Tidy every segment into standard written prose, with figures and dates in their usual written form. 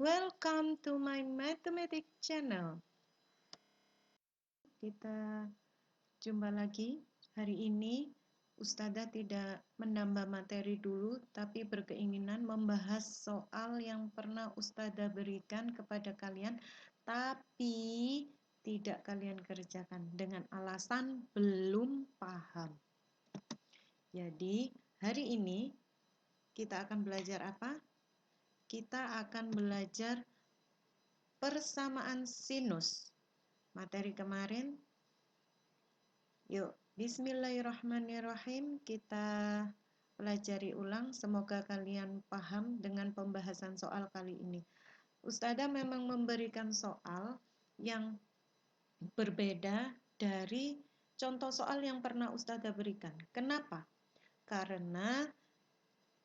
Welcome to my mathematics channel. Kita jumpa lagi. Hari ini Ustazah tidak menambah materi dulu, tapi berkeinginan membahas soal yang pernah Ustazah berikan kepada kalian, tapi tidak kalian kerjakan dengan alasan belum paham. Jadi, hari ini kita akan belajar apa? Kita akan belajar persamaan sinus. Materi kemarin, yuk bismillahirrahmanirrahim, kita pelajari ulang. Semoga kalian paham dengan pembahasan soal kali ini. Ustazah memang memberikan soal yang berbeda dari contoh soal yang pernah Ustazah berikan. Kenapa? Karena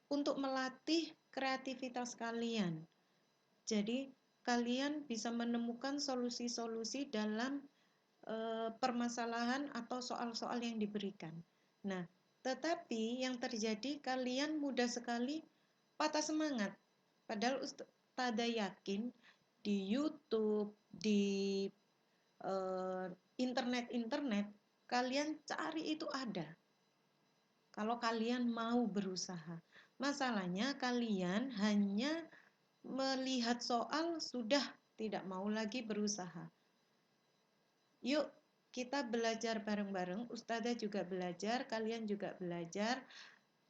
untuk melatih kreativitas kalian. Jadi kalian bisa menemukan solusi-solusi dalam permasalahan atau soal-soal yang diberikan. Nah, tetapi yang terjadi kalian mudah sekali patah semangat. Padahal Ustazah yakin di YouTube, di internet kalian cari itu ada. Kalau kalian mau berusaha. Masalahnya kalian hanya melihat soal sudah tidak mau lagi berusaha. Yuk kita belajar bareng-bareng, Ustazah juga belajar, kalian juga belajar.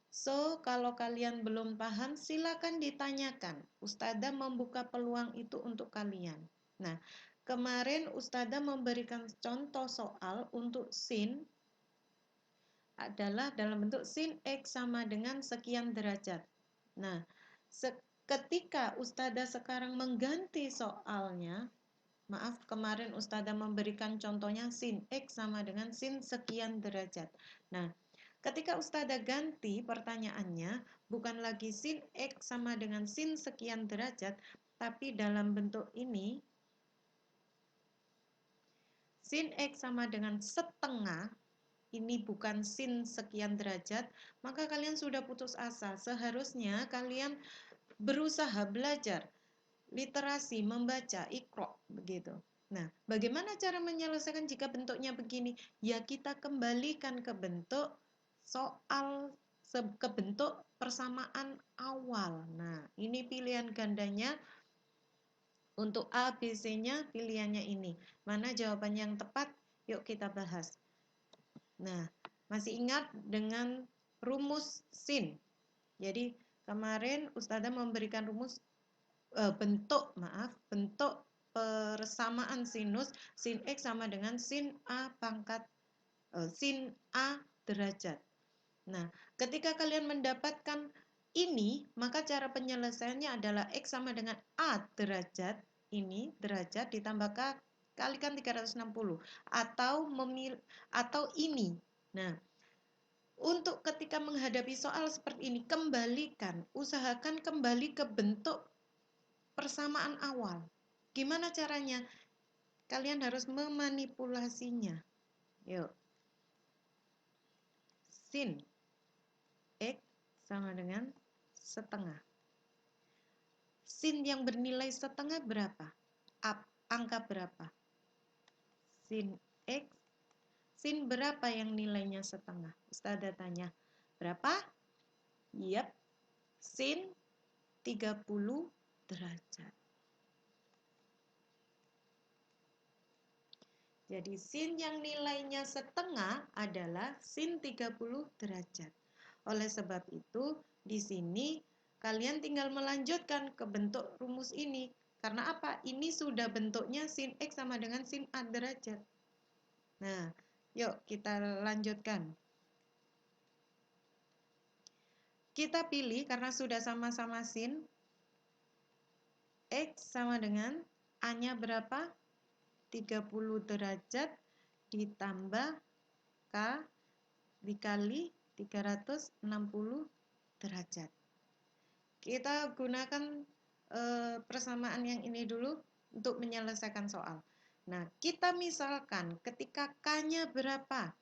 So, kalau kalian belum paham, silakan ditanyakan. Ustazah membuka peluang itu untuk kalian. Nah, kemarin Ustazah memberikan contoh soal untuk sin adalah dalam bentuk sin X sama dengan sekian derajat. Nah, ketika Ustazah sekarang mengganti soalnya, maaf, kemarin Ustazah memberikan contohnya sin X sama dengan sin sekian derajat. Nah, ketika Ustazah ganti pertanyaannya, bukan lagi sin X sama dengan sin sekian derajat, tapi dalam bentuk ini, sin X sama dengan setengah, ini bukan sin sekian derajat, maka kalian sudah putus asa. Seharusnya kalian berusaha belajar literasi, membaca, iqra, begitu. Nah, bagaimana cara menyelesaikan jika bentuknya begini? Ya, kita kembalikan ke bentuk soal, ke bentuk persamaan awal. Nah, ini pilihan gandanya. Untuk A, B, C-nya pilihannya ini. Mana jawaban yang tepat? Yuk kita bahas. Nah, masih ingat dengan rumus sin? Jadi, kemarin Ustazah memberikan rumus bentuk persamaan sinus sin X sama dengan sin A pangkat sin A derajat. Nah, ketika kalian mendapatkan ini, maka cara penyelesaiannya adalah X sama dengan A derajat, ini derajat ditambah kalikan 360 atau ini. Nah, untuk ketika menghadapi soal seperti ini, usahakan kembali ke bentuk persamaan awal. Gimana caranya? Kalian harus memanipulasinya. Yuk. Sin X sama dengan setengah. Sin yang bernilai setengah berapa? Angka berapa? Sin X. Sin berapa yang nilainya setengah? Ustazah tanya. Berapa? Yap. Sin 30 derajat. Jadi sin yang nilainya setengah adalah sin 30 derajat. Oleh sebab itu, di sini kalian tinggal melanjutkan ke bentuk rumus ini. Karena apa? Ini sudah bentuknya sin X sama dengan sin A derajat. Nah, yuk kita lanjutkan. Kita pilih karena sudah sama-sama sin. X sama dengan A-nya berapa? 30 derajat ditambah K dikali 360 derajat. Kita gunakan persamaan yang ini dulu untuk menyelesaikan soal. Nah, kita misalkan ketika K-nya berapa?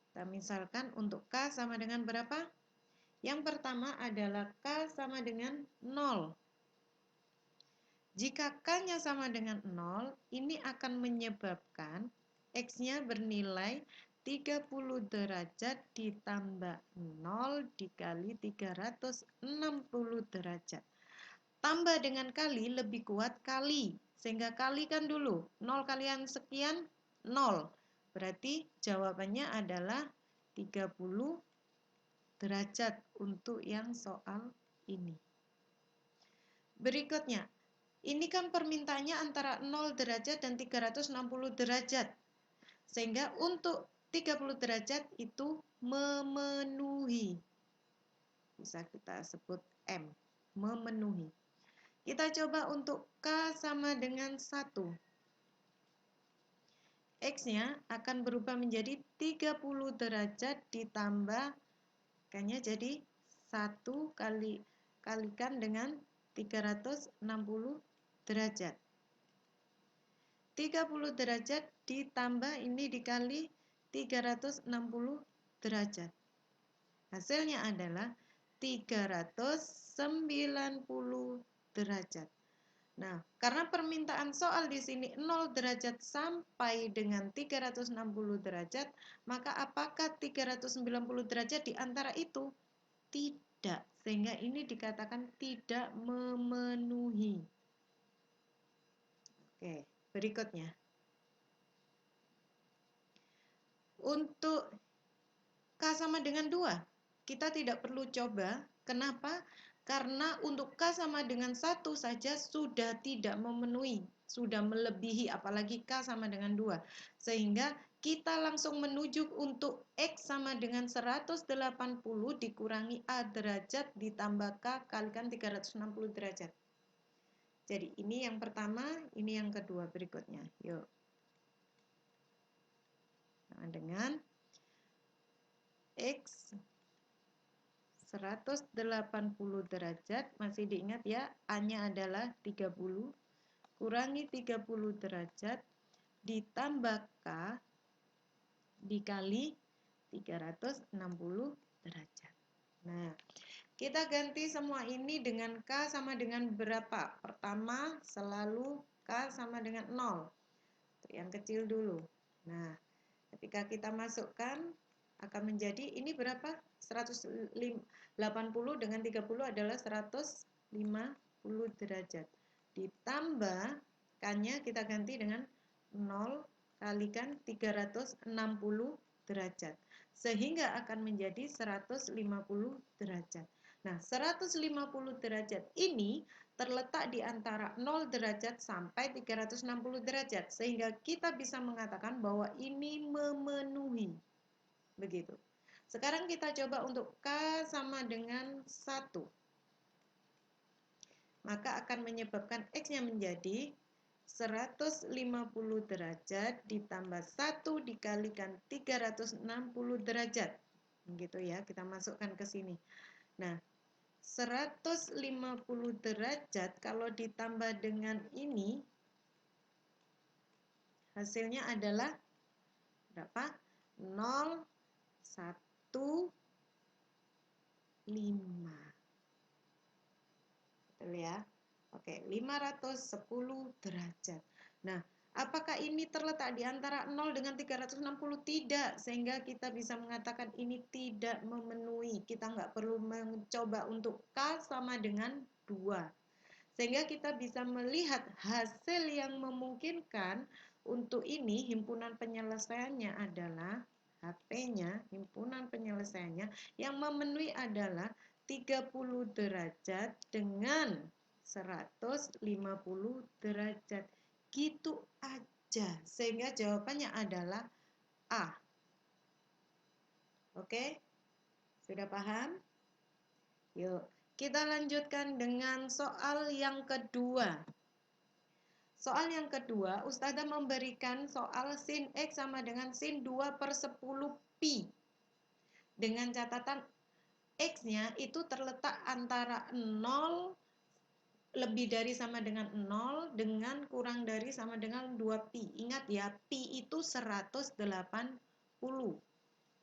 Kita misalkan untuk K sama dengan berapa? Yang pertama adalah K sama dengan 0. Jika K-nya sama dengan 0, ini akan menyebabkan X-nya bernilai 30 derajat ditambah 0 dikali 360 derajat. Tambah dengan kali lebih kuat kali. Sehingga kalikan dulu. 0 kalian sekian, 0. Berarti jawabannya adalah 30 derajat untuk yang soal ini. Berikutnya, ini kan permintaannya antara 0 derajat dan 360 derajat. Sehingga untuk 30 derajat itu memenuhi. Bisa kita sebut M, memenuhi. Kita coba untuk K sama dengan 1. X-nya akan berubah menjadi 30 derajat ditambah K-nya jadi 1 kalikan dengan 360 derajat. 30 derajat ditambah ini dikali 360 derajat. Hasilnya adalah 390 derajat. Nah, karena permintaan soal di sini 0 derajat sampai dengan 360 derajat, maka apakah 390 derajat di antara itu? Tidak, sehingga ini dikatakan tidak memenuhi. Oke, berikutnya. Untuk K sama dengan 2, kita tidak perlu coba. Kenapa? Karena untuk K sama dengan 1 saja sudah tidak memenuhi, sudah melebihi, apalagi K sama dengan 2. Sehingga kita langsung menuju untuk X sama dengan 180 dikurangi A derajat ditambah K kalikan 360 derajat. Jadi ini yang pertama, ini yang kedua berikutnya. Yuk. Nah, dengan X 180 derajat, masih diingat ya, A-nya adalah 30, kurangi 30 derajat, ditambah K, dikali 360 derajat. Nah, kita ganti semua ini dengan K sama dengan berapa? Pertama, selalu K sama dengan 0. Yang kecil dulu. Nah, ketika kita masukkan, akan menjadi ini berapa? 180 dengan 30 adalah 150 derajat. Ditambah K-nya kita ganti dengan 0 kalikan 360 derajat. Sehingga akan menjadi 150 derajat. Nah, 150 derajat ini terletak di antara 0 derajat sampai 360 derajat. Sehingga kita bisa mengatakan bahwa ini memenuhi. Begitu. Sekarang kita coba untuk K sama dengan 1. Maka akan menyebabkan X-nya menjadi 150 derajat ditambah 1 dikalikan 360 derajat. Begitu ya, kita masukkan ke sini. Nah, 150 derajat kalau ditambah dengan ini, hasilnya adalah berapa? 0, 1, 5. Betul ya? Oke, 510 derajat. Nah, apakah ini terletak di antara 0 dengan 360? Tidak, sehingga kita bisa mengatakan ini tidak memenuhi. Kita nggak perlu mencoba untuk K sama dengan 2. Sehingga kita bisa melihat hasil yang memungkinkan untuk ini, himpunan penyelesaiannya adalah HP-nya, himpunan penyelesaiannya yang memenuhi adalah 30 derajat dengan 150 derajat. Gitu aja. Sehingga jawabannya adalah A. Oke? Sudah paham? Yuk, kita lanjutkan dengan soal yang kedua. Soal yang kedua, Ustazah memberikan soal sin X sama dengan sin 2 per 10 pi. Dengan catatan X-nya itu terletak antara 0 lebih dari sama dengan 0 dengan kurang dari sama dengan 2 pi. Ingat ya, pi itu 180.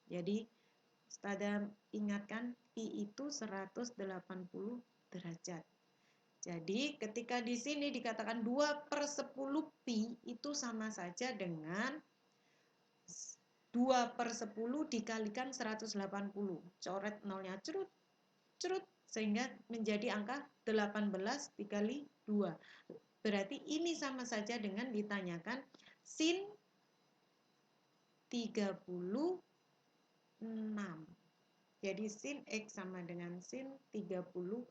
Jadi, Ustazah ingatkan pi itu 180 derajat. Jadi ketika di sini dikatakan 2/10 pi itu sama saja dengan 2/10 dikalikan 180. Coret nolnya cerut, cerut, sehingga menjadi angka 18 dikali 2. Berarti ini sama saja dengan ditanyakan sin 36. Jadi sin X sama dengan sin 36.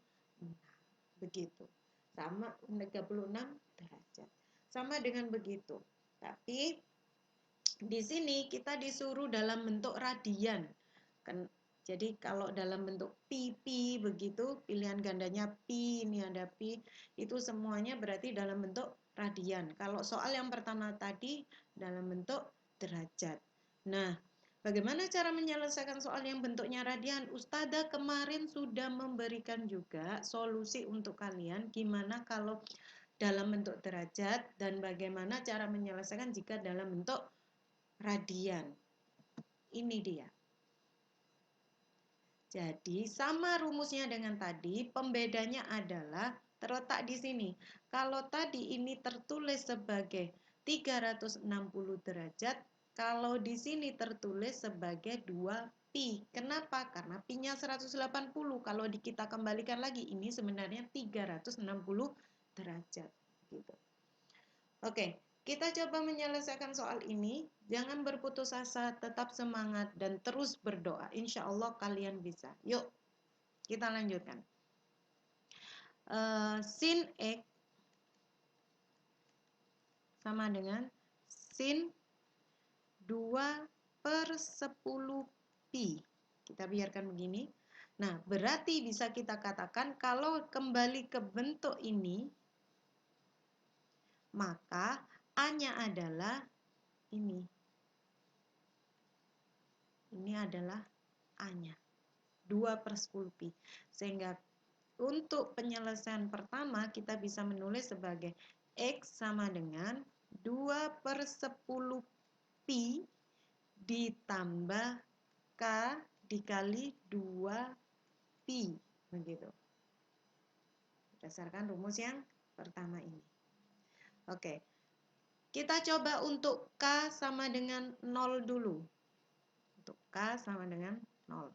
Begitu. Sama 36 derajat. Sama dengan begitu. Tapi di sini kita disuruh dalam bentuk radian. Jadi kalau dalam bentuk pi begitu, pilihan gandanya pi, ini ada pi, itu semuanya berarti dalam bentuk radian. Kalau soal yang pertama tadi dalam bentuk derajat. Nah, bagaimana cara menyelesaikan soal yang bentuknya radian? Ustazah kemarin sudah memberikan juga solusi untuk kalian gimana kalau dalam bentuk derajat dan bagaimana cara menyelesaikan jika dalam bentuk radian. Ini dia. Jadi sama rumusnya dengan tadi, pembedanya adalah terletak di sini. Kalau tadi ini tertulis sebagai 360 derajat, kalau di sini tertulis sebagai 2pi. Kenapa? Karena pi-nya 180. Kalau kita kembalikan lagi, ini sebenarnya 360 derajat. Gitu. Oke, kita coba menyelesaikan soal ini. Jangan berputus asa, tetap semangat, dan terus berdoa. Insya Allah kalian bisa. Yuk, kita lanjutkan. Sin X sama dengan sin 2/10 pi. Kita biarkan begini. Nah, berarti bisa kita katakan kalau kembali ke bentuk ini, maka A-nya adalah ini. Ini adalah A-nya. 2/10 pi. Sehingga untuk penyelesaian pertama kita bisa menulis sebagai X sama dengan 2/10 pi ditambah K dikali 2 pi. Begitu. Berdasarkan rumus yang pertama ini. Oke. Kita coba untuk K sama dengan 0 dulu. Untuk K sama dengan 0.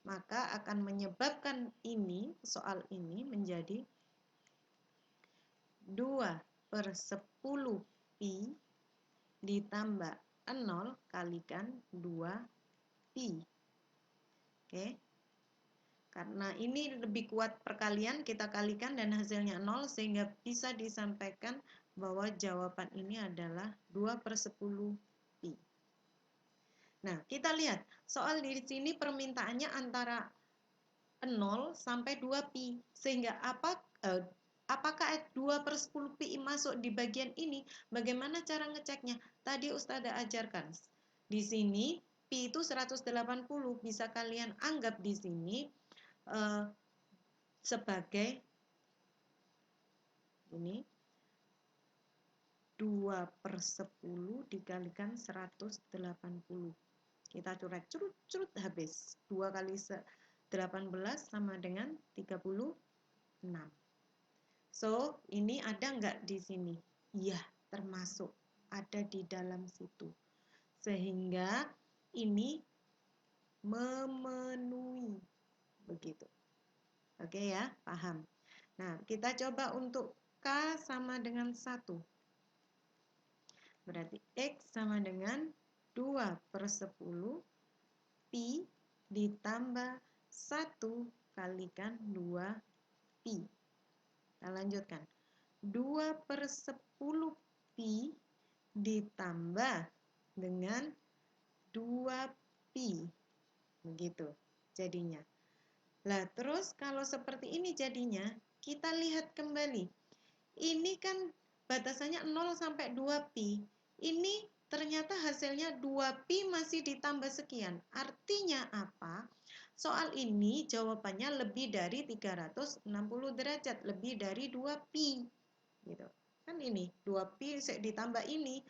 Maka akan menyebabkan ini, soal ini menjadi 2/10 pi ditambah 0 kalikan 2 pi. Oke. Karena ini lebih kuat perkalian, kita kalikan dan hasilnya 0 sehingga bisa disampaikan bahwa jawaban ini adalah 2/10 pi. Nah, kita lihat soal di sini permintaannya antara 0 sampai 2 pi. Sehingga apakah 2/10 pi masuk di bagian ini? Bagaimana cara ngeceknya? Tadi Ustazah ajarkan. Di sini pi itu 180. Bisa kalian anggap di sini sebagai ini 2/10 dikalikan 180. Kita coret curut habis. 2 kali 18 sama dengan 36. So, ini ada nggak di sini? Iya, termasuk. Ada di dalam situ. Sehingga ini memenuhi. Begitu. Oke ya, paham. Nah, kita coba untuk K sama dengan 1. Berarti X sama dengan 2/10 pi ditambah 1 kalikan 2 pi. Kita lanjutkan. 2/10 pi ditambah dengan 2 pi. Begitu jadinya. Lah, terus kalau seperti ini jadinya, kita lihat kembali. Ini kan batasannya 0 sampai 2 pi. Ini ternyata hasilnya 2 pi masih ditambah sekian. Artinya apa? Soal ini jawabannya lebih dari 360 derajat, lebih dari 2 pi. Gitu. Kan ini 2 pi ditambah ini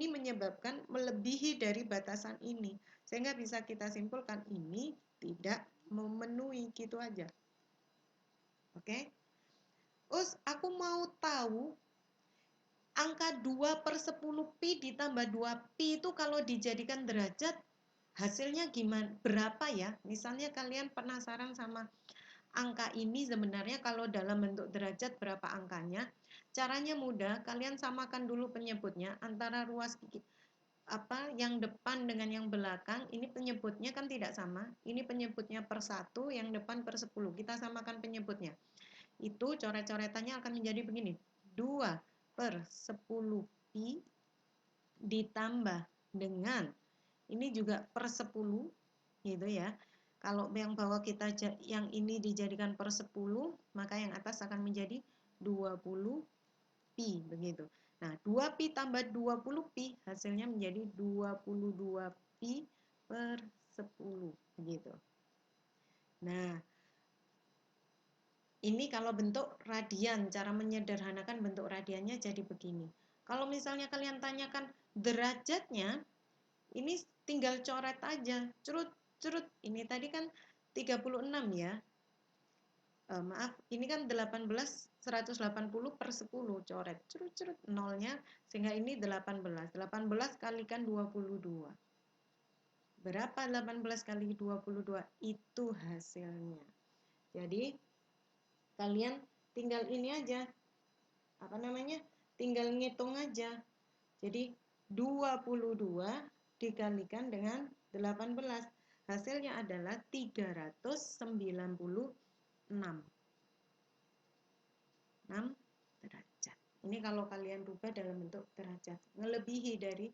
menyebabkan melebihi dari batasan ini. Sehingga bisa kita simpulkan ini tidak memenuhi, gitu aja. Oke? Aku mau tahu angka 2/10 pi ditambah 2 pi itu kalau dijadikan derajat hasilnya gimana? Berapa ya? Misalnya kalian penasaran sama angka ini sebenarnya kalau dalam bentuk derajat berapa angkanya? Caranya mudah, kalian samakan dulu penyebutnya antara ruas yang depan dengan yang belakang. Ini penyebutnya kan tidak sama. Ini penyebutnya per 1, yang depan per 10. Kita samakan penyebutnya. Itu coret-coretannya akan menjadi begini. 2/10 pi ditambah dengan ini juga per 10 gitu ya. Kalau yang bawah yang ini dijadikan per 10, maka yang atas akan menjadi 20 pi begitu. Nah, 2 pi tambah 20 pi hasilnya menjadi 22 pi per 10 begitu. Nah, ini kalau bentuk radian, cara menyederhanakan bentuk radiannya jadi begini. Kalau misalnya kalian tanyakan derajatnya, ini tinggal coret aja. Curut. Ini tadi kan 36 ya. Maaf, ini kan 18, 180 per 10. Coret. Curut. Nolnya, sehingga ini 18. 18 kalikan 22. Berapa 18 kali 22? Itu hasilnya. Jadi, kalian tinggal ini aja, tinggal ngitung aja. Jadi 22 dikalikan dengan 18, hasilnya adalah 396 derajat. Ini kalau kalian rubah dalam bentuk derajat, melebihi dari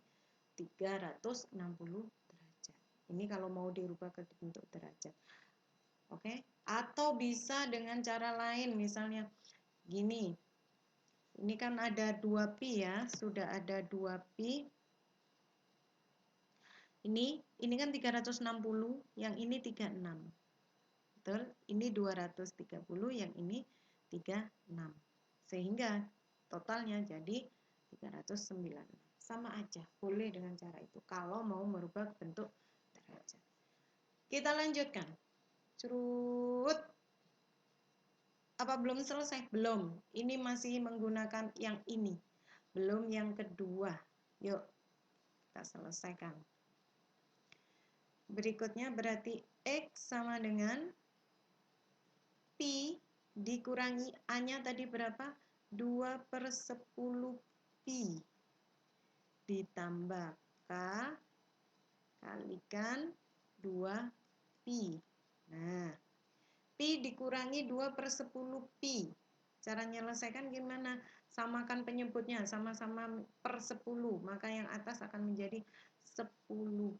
360 derajat. Ini kalau mau dirubah ke bentuk derajat. Oke, atau bisa dengan cara lain, misalnya gini. Ini kan ada 2 pi ya, sudah ada 2 pi. Ini kan 360, yang ini 36. Betul? Ini 230, yang ini 36. Sehingga totalnya jadi 309. Sama aja, boleh dengan cara itu kalau mau merubah bentuk derajat. Kita lanjutkan. Curut. Apa belum selesai? Belum. Ini masih menggunakan yang ini. Belum yang kedua. Yuk, kita selesaikan. Berikutnya berarti X sama dengan Pi dikurangi A-nya tadi berapa? 2/10 Pi ditambah K kalikan 2 Pi. Nah, Pi dikurangi 2/10 Pi. Cara menyelesaikan gimana? Samakan penyebutnya, sama-sama per 10. Maka yang atas akan menjadi 10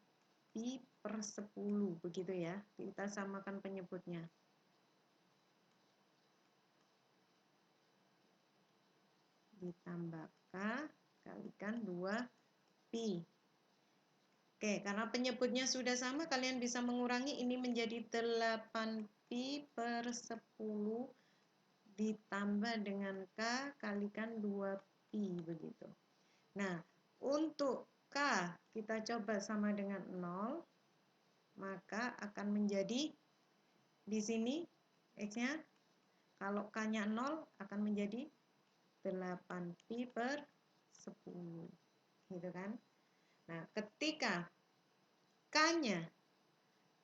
Pi per 10. Begitu ya. Kita samakan penyebutnya. Ditambah K kalikan 2 Pi. Oke, karena penyebutnya sudah sama, kalian bisa mengurangi. Ini menjadi 8 Pi per 10 ditambah dengan K kalikan 2 Pi begitu. Nah, untuk K kita coba sama dengan 0, maka akan menjadi di sini X-nya, kalau K-nya 0 akan menjadi 8 Pi per 10. Gitu kan? Nah, ketika K-nya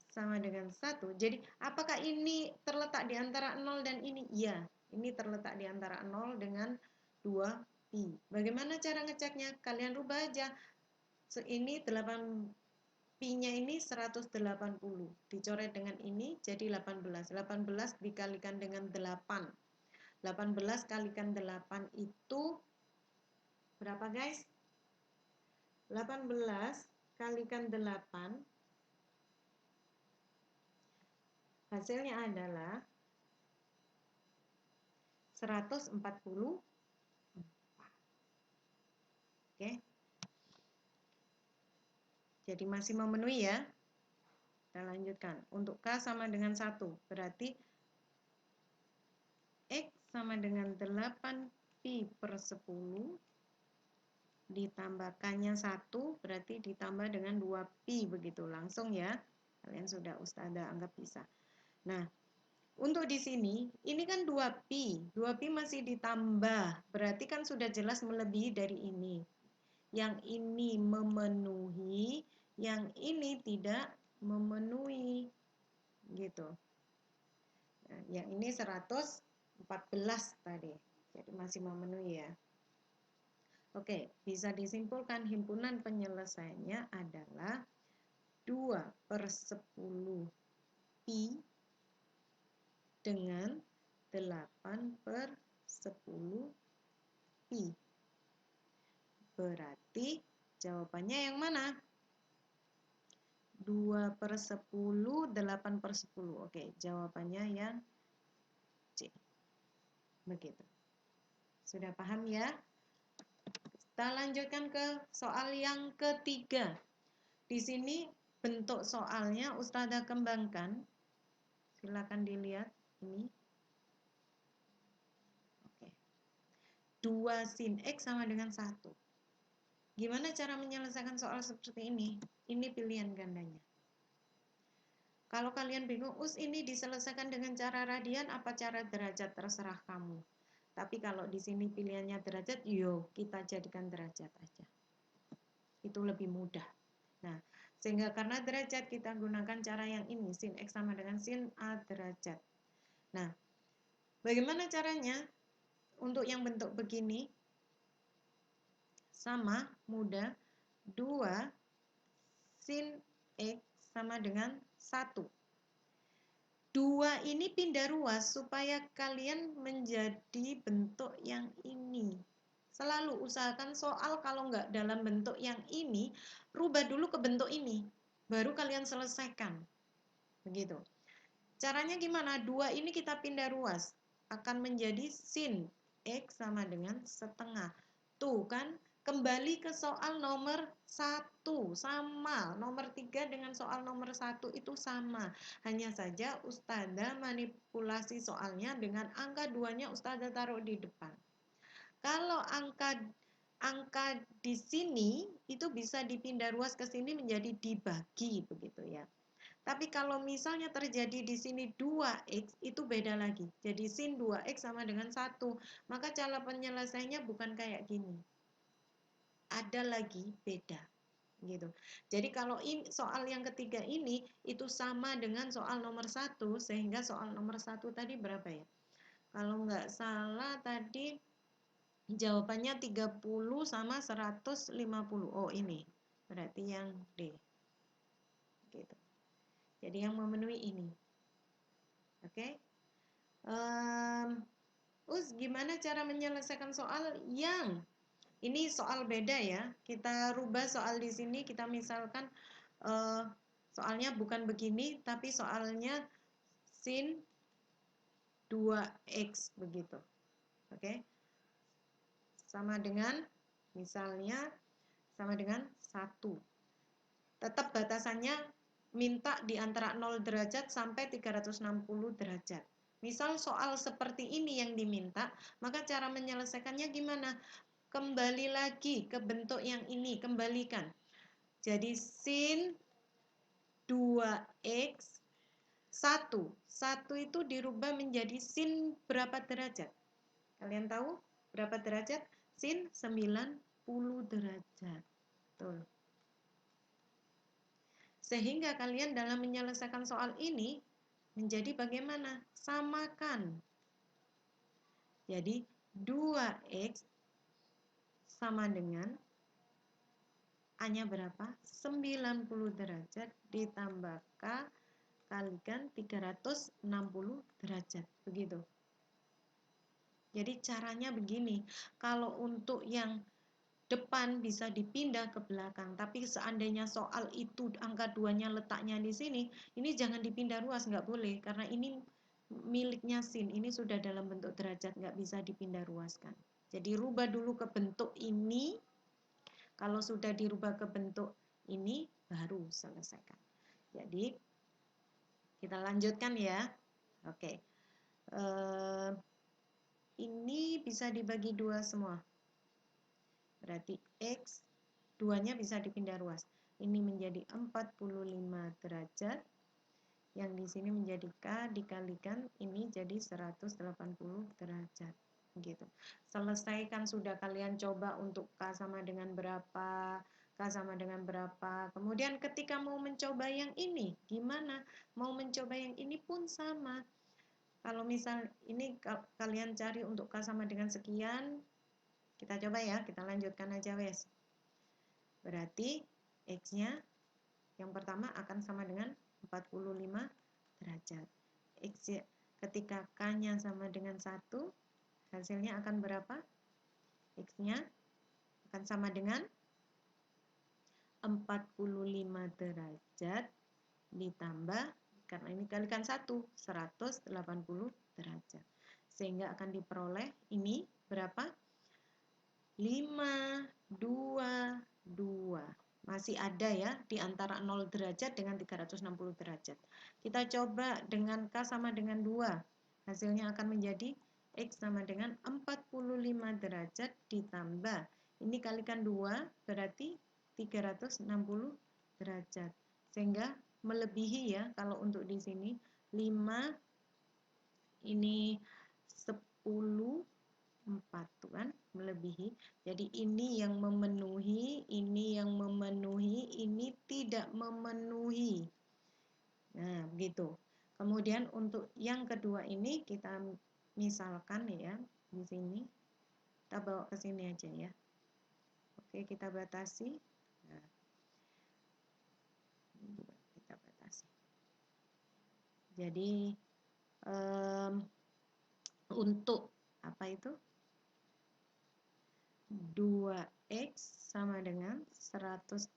sama dengan 1, jadi apakah ini terletak di antara 0 dan ini? Iya, ini terletak di antara 0 dengan 2 Pi. Bagaimana cara ngeceknya? Kalian rubah aja. Ini 8 Pi-nya ini 180. Dicoret dengan ini jadi 18. 18 dikalikan dengan 8. 18 kalikan 8 itu berapa guys? 18 kalikan 8 hasilnya adalah 140. Oke. Jadi masih memenuhi ya. Kita lanjutkan. Untuk K sama dengan 1. Berarti X sama dengan 8 Pi per 10 ditambah K-nya 1 berarti ditambah dengan 2 Pi begitu langsung ya. Kalian sudah Ustazah anggap bisa. Nah, Untuk di sini, ini kan 2pi. 2pi masih ditambah. Berarti kan sudah jelas melebihi dari ini. Yang ini memenuhi, yang ini tidak memenuhi. Gitu. Nah, yang ini 114 tadi. Jadi masih memenuhi ya. Oke, bisa disimpulkan himpunan penyelesaiannya adalah 2/10 pi dengan 8/10 pi. Berarti jawabannya yang mana? 2/10, 8/10. Oke, jawabannya yang C. Begitu. Sudah paham ya? Kita lanjutkan ke soal yang ketiga. Di sini bentuk soalnya Ustazah kembangkan. Silakan dilihat ini. Oke. 2 sin X sama dengan 1. Gimana cara menyelesaikan soal seperti ini? Ini pilihan gandanya. Kalau kalian bingung, ini diselesaikan dengan cara radian apa cara derajat, terserah kamu. Tapi kalau di sini pilihannya derajat, yuk kita jadikan derajat aja. Itu lebih mudah. Nah, sehingga karena derajat kita gunakan cara yang ini, sin X sama dengan sin A derajat. Nah, bagaimana caranya? Untuk yang bentuk begini, sama, mudah, 2 sin X sama dengan 1. 2 ini pindah ruas supaya kalian menjadi bentuk yang ini. Selalu usahakan soal kalau nggak dalam bentuk yang ini, rubah dulu ke bentuk ini. Baru kalian selesaikan. Begitu. Caranya gimana? 2 ini kita pindah ruas. Akan menjadi sin X sama dengan setengah. Tuh kan, kembali ke soal nomor 1. Sama. Nomor 3 dengan soal nomor 1 itu sama. Hanya saja Ustazah manipulasi soalnya dengan angka 2-nya Ustazah taruh di depan. Kalau angka di sini itu bisa dipindah ruas ke sini menjadi dibagi begitu ya. Tapi kalau misalnya terjadi di sini 2x itu beda lagi. Jadi sin 2x sama dengan 1. Maka cara penyelesaiannya bukan kayak gini. Ada lagi beda. Gitu. Jadi kalau soal yang ketiga ini itu sama dengan soal nomor 1 sehingga soal nomor 1 tadi berapa ya? Kalau nggak salah tadi jawabannya 30 sama 150. Oh ini. Berarti yang D. Gitu. Jadi yang memenuhi ini. Oke. Gimana cara menyelesaikan soal yang ini soal beda ya. Kita rubah soal di sini. Kita misalkan soalnya bukan begini, tapi soalnya sin 2x begitu. Oke. Sama dengan misalnya sama dengan 1. Tetap batasannya minta di antara 0 derajat sampai 360 derajat. Misal soal seperti ini yang diminta, maka cara menyelesaikannya gimana? Kembali lagi ke bentuk yang ini, kembalikan. Jadi sin 2x 1. 1 itu dirubah menjadi sin berapa derajat? Kalian tahu berapa derajat? Sin 90 derajat. Betul. Sehingga kalian dalam menyelesaikan soal ini menjadi bagaimana? Samakan. Jadi 2x sama dengan A-nya berapa? 90 derajat ditambah K kalikan 360 derajat. Begitu. Jadi caranya begini. Kalau untuk yang depan bisa dipindah ke belakang, tapi seandainya soal itu angka 2-nya letaknya di sini, ini jangan dipindah ruas, nggak boleh, karena ini miliknya sin, ini sudah dalam bentuk derajat, nggak bisa dipindah ruaskan. Jadi rubah dulu ke bentuk ini, kalau sudah dirubah ke bentuk ini, baru selesaikan. Jadi kita lanjutkan ya. Oke, ini bisa dibagi 2 semua. Berarti X 2-nya bisa dipindah ruas. Ini menjadi 45 derajat. Yang di sini menjadi K dikalikan ini jadi 180 derajat. Gitu. Selesaikan sudah, kalian coba untuk K sama dengan berapa, K sama dengan berapa. Kemudian ketika mau mencoba yang ini, gimana? Mau mencoba yang ini pun sama. Kalau misal ini kalian cari untuk K sama dengan sekian, kita coba ya, kita lanjutkan aja wes. Berarti X-nya yang pertama akan sama dengan 45 derajat. X ketika K-nya sama dengan 1, hasilnya akan berapa? X-nya akan sama dengan 45 derajat ditambah, karena ini kalikan 1, 180 derajat. Sehingga akan diperoleh ini berapa? 5, 2, 2. Masih ada ya di antara 0 derajat dengan 360 derajat. Kita coba dengan K sama dengan 2. Hasilnya akan menjadi X sama dengan 45 derajat ditambah. Ini kalikan 2 berarti 360 derajat. Sehingga melebihi ya, kalau untuk di sini 5, ini 10, 4 tuh kan, melebihi. Jadi ini yang memenuhi, ini yang memenuhi, ini tidak memenuhi. Nah, begitu. Kemudian untuk yang kedua ini kita misalkan ya, di sini kita bawa ke sini aja ya. Oke, kita batasi. Nah, kita batasi. Jadi untuk apa itu? 2X sama dengan 180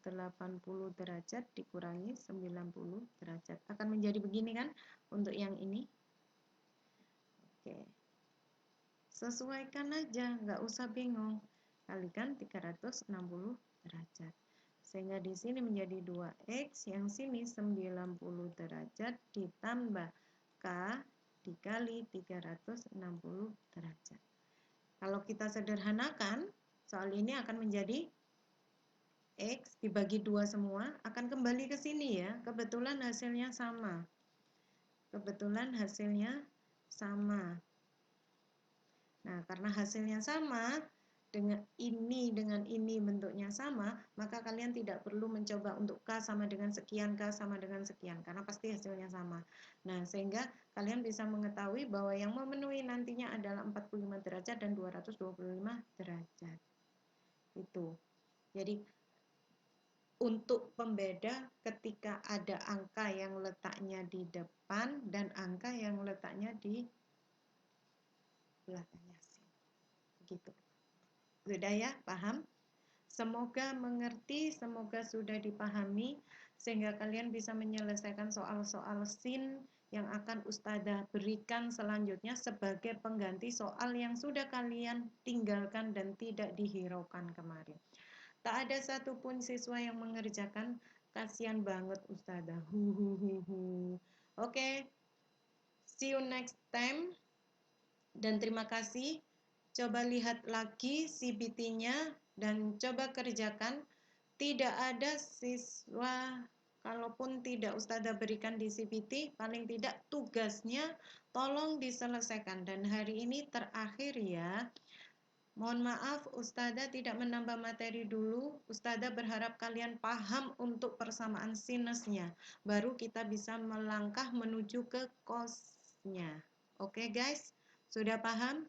derajat dikurangi 90 derajat. Akan menjadi begini kan untuk yang ini. Oke. Sesuaikan aja, nggak usah bingung. Kalikan 360 derajat. Sehingga di sini menjadi 2X, yang sini 90 derajat ditambah K dikali 360 derajat. Kalau kita sederhanakan, soal ini akan menjadi X dibagi 2 semua, akan kembali ke sini ya. Kebetulan hasilnya sama. Kebetulan hasilnya sama. Nah, karena hasilnya sama, dengan ini bentuknya sama, maka kalian tidak perlu mencoba untuk K sama dengan sekian, K sama dengan sekian, karena pasti hasilnya sama. Nah, sehingga kalian bisa mengetahui bahwa yang memenuhi nantinya adalah 45 derajat dan 225 derajat. Itu. Jadi, untuk pembeda ketika ada angka yang letaknya di depan dan angka yang letaknya di belakangnya. Begitu. Sudah ya, paham? Semoga mengerti, semoga sudah dipahami, sehingga kalian bisa menyelesaikan soal-soal sin yang akan Ustadzah berikan selanjutnya sebagai pengganti soal yang sudah kalian tinggalkan dan tidak dihiraukan kemarin. Tak ada satupun siswa yang mengerjakan, kasihan banget Ustadzah. Oke, see you next time, dan terima kasih. Coba lihat lagi CBT-nya dan coba kerjakan. Tidak ada siswa, kalaupun tidak Ustadzah berikan di CBT, paling tidak tugasnya tolong diselesaikan. Dan hari ini terakhir ya. Mohon maaf Ustadzah tidak menambah materi dulu. Ustadzah berharap kalian paham untuk persamaan sinusnya. Baru kita bisa melangkah menuju ke cosnya. Oke guys, sudah paham?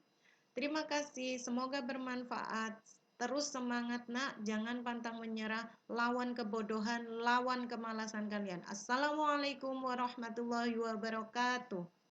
Terima kasih, semoga bermanfaat. Terus semangat nak, jangan pantang menyerah, lawan kebodohan, lawan kemalasan kalian. Assalamualaikum warahmatullahi wabarakatuh.